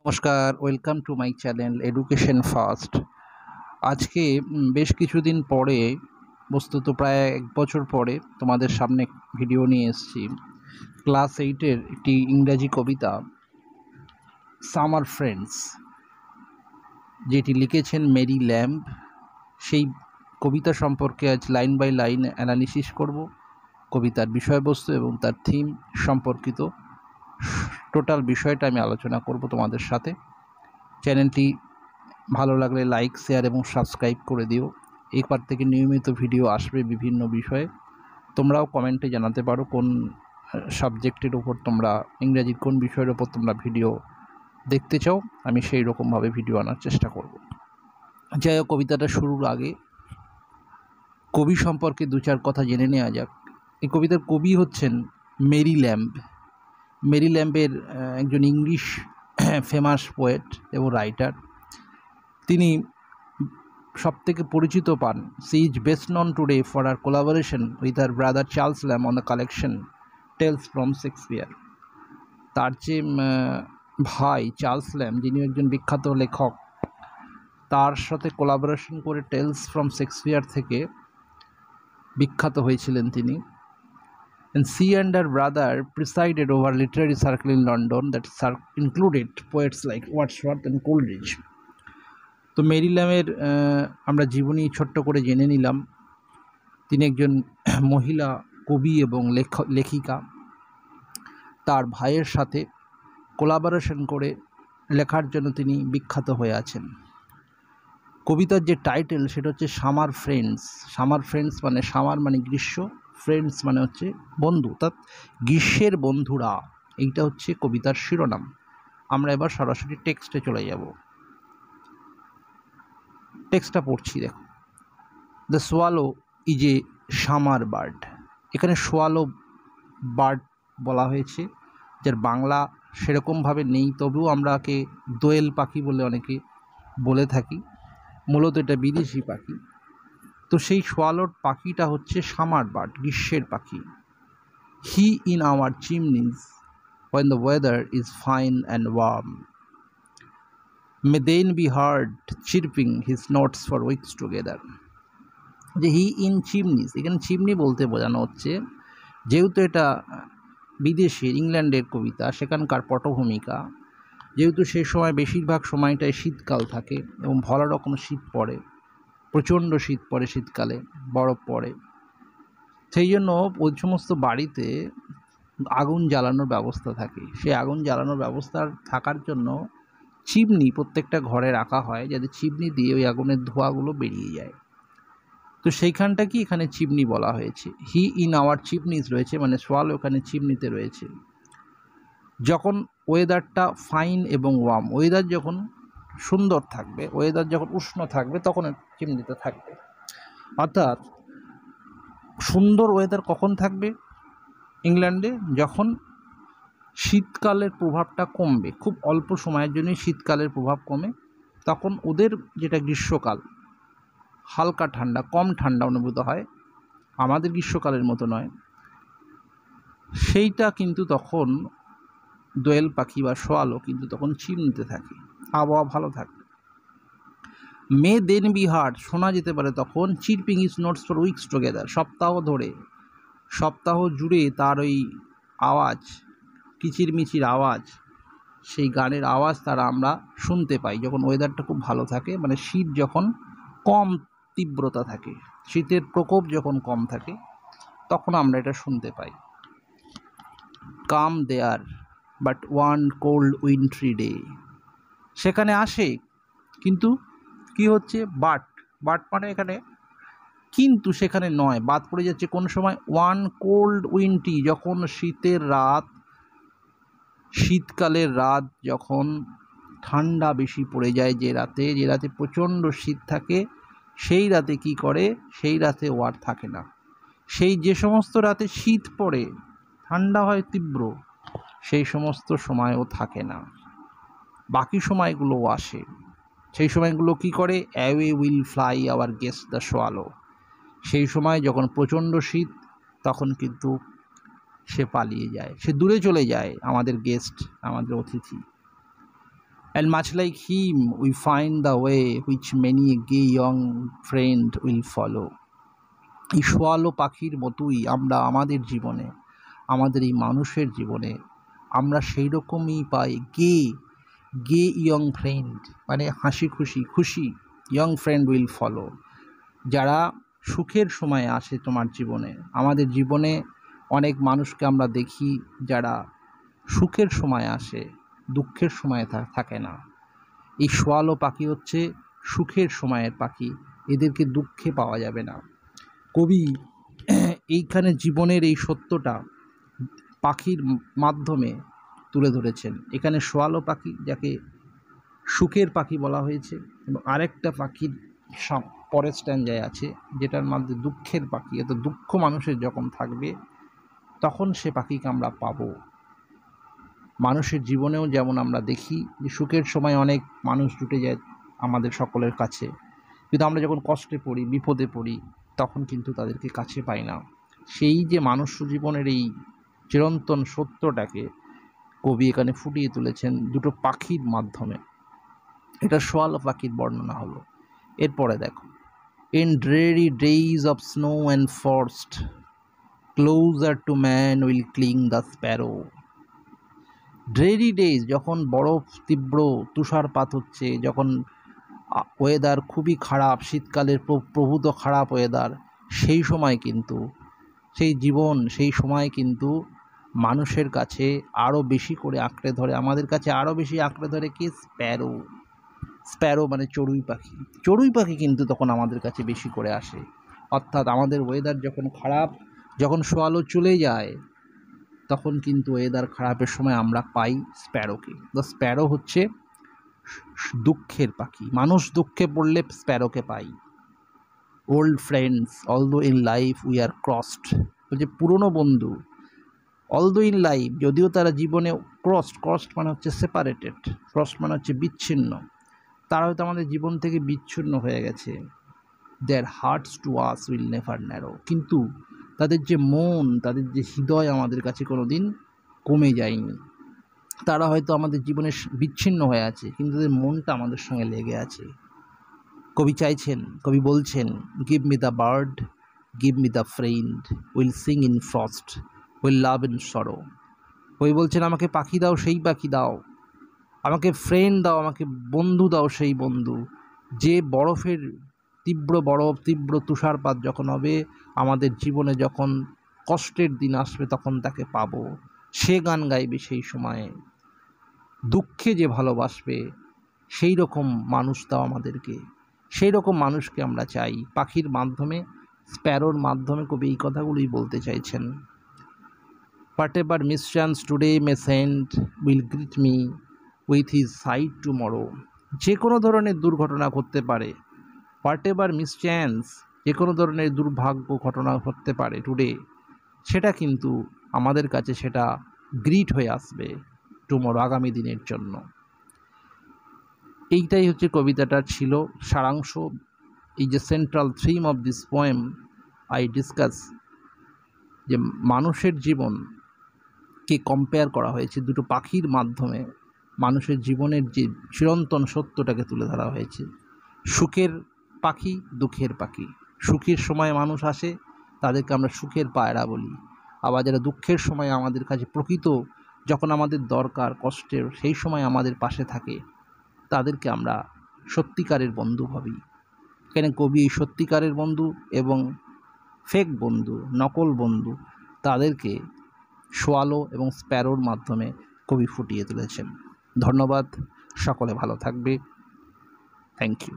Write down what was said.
নমস্কার, welcome to my channel education first. আজকে বেশ কিছুদিন পরে, বস্তুত প্রায় ১ বছর পরে তোমাদের সামনে ভিডিও নিয়ে এসেছি। ক্লাস 8-এর একটি ইংরাজি কবিতা সামার ফ্রেন্ডস, যেটি লিখেছেন মেরি ল্যাম্ব। সেই কবিতা সম্পর্কে আজ লাইন বাই লাইন অ্যানালিসিস করব। কবিতার বিষয়বস্তু এবং তার থিম সম্পর্কিত টোটাল বিষয়টা আমি আলোচনা করব তোমাদের সাথে। চ্যানেলটি ভালো লাগলে লাইক, শেয়ার এবং সাবস্ক্রাইব করে দিও। এরপর থেকে নিয়মিত ভিডিও আসবে বিভিন্ন বিষয়ে। তোমরাও কমেন্টে জানাতে পারো কোন সাবজেক্টের ওপর তোমরা, ইংরাজির কোন বিষয়ের ওপর তোমরা ভিডিও দেখতে চাও। আমি সেই রকমভাবে ভিডিও আনার চেষ্টা করব। যাই হোক, কবিতাটা শুরুর আগে কবি সম্পর্কে ২-৪ কথা জেনে নেওয়া যাক। এই কবিতার কবি হচ্ছেন মেরি ল্যাম্ব। মেরি ল্যাম্বের একজন ইংলিশ ফেমাস পোয়েট এবং রাইটার। তিনি সবথেকে পরিচিত পান, she is best known today for her collaboration with her brother Charles Lamb on the collection tales from Shakespeare. তার যে ভাই চার্লস ল্যাম্ব, যিনি একজন বিখ্যাত লেখক, তার সাথে কোলাবোরেশন করে টেলস ফ্রম শেক্সপিয়ার থেকে বিখ্যাত হয়েছিলেন তিনি। And she and her brother presided over literary circle in London that included poets like Wordsworth and Coleridge. তো মেরি ল্যাম্বের আমরা জীবনী ছোট্ট করে জেনে নিলাম। তিনি একজন মহিলা কবি এবং লেখিকা। তার ভাইয়ের সাথে কোলাবোরেশন করে লেখার জন্য তিনি বিখ্যাত হয়ে আছেন। কবিতার যে টাইটেল সেটা হচ্ছে সামার ফ্রেন্ডস। সামার ফ্রেন্ডস মানে সামার মানে গ্রীষ্ম, ফ্রেন্ডস মানে হচ্ছে বন্ধু, অর্থাৎ গ্রীষ্মের বন্ধুরা। এইটা হচ্ছে কবিতার শিরোনাম। আমরা এবার সরাসরি টেক্সটে চলে যাব। টেক্সটটা পড়ছি, দেখো। The swallow is a summer bird. এখানে সোয়ালো বার্ড বলা হয়েছে, যার বাংলা সেরকমভাবে নেই, তবুও আমরা একে দোয়েল পাখি বলে অনেকে বলে থাকি। মূলত এটা বিদেশি পাখি। তো সেই সোয়ালোর পাখিটা হচ্ছে সামার বার্ড, গ্রীষ্মের পাখি। He in our chimneys when the weather is fine and warm may then be heard chirping his notes for weeks together. যে হি ইন চিমনিজ, এখানে চিমনি বলতে বোঝানো হচ্ছে, যেহেতু এটা বিদেশের ইংল্যান্ডের কবিতা, সেখানকার পটভূমিকা, যেহেতু সেই সময় বেশিরভাগ সময়টায় শীতকাল থাকে এবং ভালো রকম শীত পড়ে, প্রচণ্ড শীত পড়ে, শীতকালে বরফ পড়ে, সেই জন্য ওই সমস্ত বাড়িতে আগুন জ্বালানোর ব্যবস্থা থাকে। সেই আগুন জ্বালানোর ব্যবস্থা থাকার জন্য চিমনি প্রত্যেকটা ঘরে রাখা হয়, যাতে চিমনি দিয়ে ওই আগুনের ধোঁয়াগুলো বেরিয়ে যায়। তো সেইখানটা কি এখানে চিমনি বলা হয়েছে। হি ইন আওয়ার চিমনিজ রয়েছে, মানে সোয়াল ওখানে চিমনিতে রয়েছে। যখন ওয়েদারটা ফাইন এবং ওয়ার্ম, ওয়েদার যখন সুন্দর থাকবে, ওয়েদার যখন উষ্ণ থাকবে, তখন চিমনিতে থাকবে। অর্থাৎ সুন্দর ওয়েদার কখন থাকবে ইংল্যান্ডে? যখন শীতকালের প্রভাবটা কমবে, খুব অল্প সময়ের জন্যই শীতকালের প্রভাব কমে, তখন ওদের যেটা গ্রীষ্মকাল, হালকা ঠান্ডা, কম ঠান্ডা অনুভূত হয়, আমাদের গ্রীষ্মকালের মতো নয়, সেইটা কিন্তু তখন দোয়েল পাখি বা সোয়ালো কিন্তু তখন চিমনিতে থাকে, আবহাওয়া ভালো থাকে। মে দেন বি হার্ড, শোনা যেতে পারে তখন, chirping is notes for weeks together, সপ্তাহ ধরে, সপ্তাহ জুড়ে তার ওই আওয়াজ, কিচিরমিচির আওয়াজ, সেই গানের আওয়াজ তারা আমরা শুনতে পাই যখন ওয়েদারটা খুব ভালো থাকে, মানে শীত যখন কম তীব্রতা থাকে, শীতের প্রকোপ যখন কম থাকে, তখন আমরা এটা শুনতে পাই। Come there but one cold wintry day, সেখানে আসে, কিন্তু কি হচ্ছে, বাট মানে এখানে কিন্তু সেখানে নয়, বাদ পড়ে যাচ্ছে কোন সময়, ওয়ান কোল্ড উইন্ট্রি, যখন শীতের রাত, শীতকালের রাত যখন ঠান্ডা বেশি পড়ে যায়, যে রাতে প্রচণ্ড শীত থাকে, সেই রাতে কি করে, সেই রাতে ও আর থাকে না। সেই যে সমস্ত রাতে শীত পড়ে, ঠান্ডা হয় তীব্র, সেই সমস্ত সময়ও থাকে না, বাকি সময়গুলোও আসে। সেই সময়গুলো কি করে, away will fly hour guest the swallow, সেই সময় যখন প্রচণ্ড শীত, তখন কিন্তু সে পালিয়ে যায়, সে দূরে চলে যায়, আমাদের গেস্ট, আমাদের অতিথি। And much like him, we find the way which many a gay young friend will follow. এই সোয়ালো পাখির মতোই আমরা আমাদের জীবনে, আমাদের এই মানুষের জীবনে আমরা সেই রকমই পাই গে ইয়ং ফ্রেন্ড, মানে হাসি খুশি ইয়ং ফ্রেন্ড উইল ফলো। যারা সুখের সময় আসে তোমার জীবনে, আমাদের জীবনে অনেক মানুষকে আমরা দেখি যারা সুখের সময় আসে, দুঃখের সময় থাকে না। এই সোয়ালো পাখি হচ্ছে সুখের সময়ের পাখি, এদেরকে দুঃখে পাওয়া যাবে না। কবি এইখানে জীবনের এই সত্যটা পাখির মাধ্যমে তুলে ধরেছেন। এখানে সোয়ালো পাখি, যাকে সুখের পাখি বলা হয়েছে, এবং আরেকটা পাখির পরের স্ট্যান্ডায় আছে যেটার মধ্যে দুঃখের পাখি। এত দুঃখ মানুষের যখন থাকবে তখন সে পাখিকে আমরা পাবো। মানুষের জীবনেও যেমন আমরা দেখি যে সুখের সময় অনেক মানুষ জুটে যায় আমাদের সকলের কাছে, কিন্তু আমরা যখন কষ্টে পড়ি, বিপদে পড়ি, তখন কিন্তু তাদেরকে কাছে পাই না। সেই যে মানুষ জীবনের এই চিরন্তন সত্যটাকে কবি এখানে ফুটিয়ে তুলেছেন দুটো পাখির মাধ্যমে। এটা সোয়ালো পাখির বর্ণনা হলো। এরপরে দেখো, in dreary days of snow and frost, closer to man will cling the sparrow. Dreary days, যখন বরফ তীব্র তুষারপাত হচ্ছে, যখন ওয়েদার খুবই খারাপ, শীতকালের প্রভূত খারাপ ওয়েদার, সেই সময় কিন্তু সেই সময় কিন্তু মানুষের কাছে আরও বেশি করে আঁকড়ে ধরে, আমাদের কাছে আরও বেশি আঁকড়ে ধরে কি? স্প্যারো মানে চড়ুই পাখি কিন্তু তখন আমাদের কাছে বেশি করে আসে। অর্থাৎ আমাদের ওয়েদার যখন খারাপ, যখন সোয়ালো চলে যায়, তখন কিন্তু ওয়েদার খারাপের সময় আমরা পাই স্প্যারোকে। তো স্প্যারো হচ্ছে দুঃখের পাখি। মানুষ দুঃখে পড়লে স্প্যারোকে পাই। Old friends although in life we are crossed, বলছে পুরনো বন্ধু, অলদো ইন লাইফ, যদিও তারা জীবনে ক্রসড মানে হচ্ছে সেপারেটেড, ক্রসড মানে হচ্ছে বিচ্ছিন্ন, তারা হয়তো আমাদের জীবন থেকে বিচ্ছিন্ন হয়ে গেছে। Their hearts to us will never narrow, কিন্তু তাদের যে মন, তাদের যে হৃদয় আমাদের কাছে কোনো দিন কমে যায়নি। তারা হয়তো আমাদের জীবনে বিচ্ছিন্ন হয়ে আছে, কিন্তু তাদের মনটা আমাদের সঙ্গে লেগে আছে। কবি বলছেন, give me the bird, give me the friend, will sing in frost, will love in সরো। কবি বলছেন, আমাকে পাখি দাও, সেই পাখি দাও, আমাকে ফ্রেন্ড দাও, আমাকে বন্ধু দাও, সেই বন্ধু যে বরফের তীব্র তুষারপাত যখন হবে আমাদের জীবনে, যখন কষ্টের দিন আসবে, তখন তাকে পাবো। সে গান গাইবে সেই সময়ে, দুঃখে যে ভালোবাসবে, সেই রকম মানুষ দাও আমাদেরকে। সেই রকম মানুষকে আমরা চাই। পাখির মাধ্যমে, স্প্যারোর মাধ্যমে কবি এই কথাগুলোই বলতে চাইছেন। Whatever mischance today may send will greet me with his sight tomorrow. যে কোনো ধরনের দুর্ঘটনা ঘটতে পারে, হোয়াটএভার মিসচ্যান্স, যে কোনো ধরনের দুর্ভাগ্য ঘটনা ঘটতে পারে টুডে, সেটা কিন্তু আমাদের কাছে সেটা গ্রিট হয়ে আসবে টুমরো, আগামী দিনের জন্য। এইটাই হচ্ছে কবিতাটার ছিল সারাংশ। এই যে central theme of this poem I discuss, যে মানুষের জীবনকে কম্পেয়ার করা হয়েছে দুটো পাখির মাধ্যমে, মানুষের জীবনের যে চিরন্তন সত্যটাকে তুলে ধরা হয়েছে। সুখের পাখি, দুঃখের পাখি। সুখের সময় মানুষ আসে, তাদেরকে আমরা সুখের পায়রা বলি। আবার যারা দুঃখের সময় আমাদের কাছে প্রকৃত, যখন আমাদের দরকার কষ্টের, সেই সময় আমাদের পাশে থাকে, তাদেরকে আমরা সত্যিকারের বন্ধু ভাবি। এখানে কবি এই সত্যিকারের বন্ধু এবং ফেক বন্ধু, নকল বন্ধু, তাদেরকে সোয়ালো এবং স্প্যারোর মাধ্যমে কবি ফুটিয়ে তুলেছেন। ধন্যবাদ, সকলে ভালো থাকবে। Thank you.